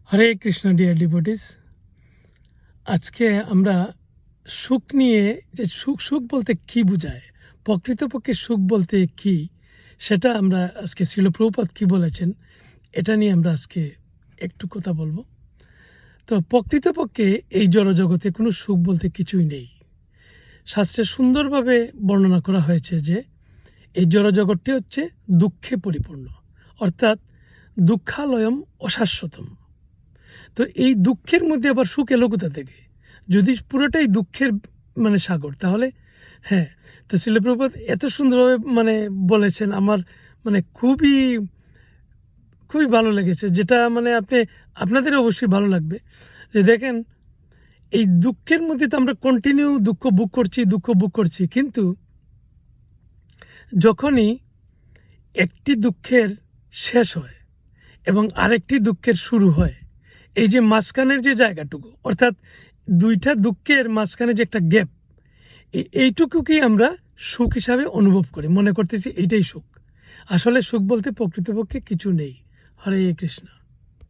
হরে Krishna deer devotees. আজকে আমরা সুখ নিয়ে, যে সুখ সুখ বলতে কি বোঝায়, প্রকৃতপক্ষে সুখ বলতে কি, সেটা আমরা আজকে শ্রীল প্রভুপাদ কি বলেছেন এটা নিয়ে আমরা আজকে একটু কথা বলবো। তো প্রকৃতপক্ষে এই জড়জগতে কোনো সুখ বলতে কিছুই নেই। শাস্ত্রে সুন্দরভাবে বর্ণনা করা হয়েছে যে এই জড়জগৎটি হচ্ছে দুঃখে পরিপূর্ণ, অর্থাৎ দুঃখালয়ম অশাশ্বতম। তো এই দুঃখের মধ্যে আবার সুখ এলো কোথা থেকে? যদি পুরোটাই দুঃখের সাগর, তাহলে হ্যাঁ। তো শ্রীল প্রভুপাদ এত সুন্দরভাবে বলেছেন, আমার খুবই খুবই ভালো লেগেছে, যেটা আপনাদের অবশ্যই ভালো লাগবে। যে দেখেন, এই দুঃখের মধ্যে তো আমরা কন্টিনিউ দুঃখ ভোগ করছি, কিন্তু যখনই একটি দুঃখের শেষ হয় এবং আরেকটি দুঃখের শুরু হয়, এই যে মাঝখানের যে জায়গাটুকু, অর্থাৎ দুইটা দুঃখের মাঝখানে যে একটা গ্যাপ, এইটুকুকেই আমরা সুখ হিসাবে অনুভব করি, মনে করতেছি এইটাই সুখ। আসলে সুখ বলতে প্রকৃতপক্ষে কিছু নেই। হরে কৃষ্ণ।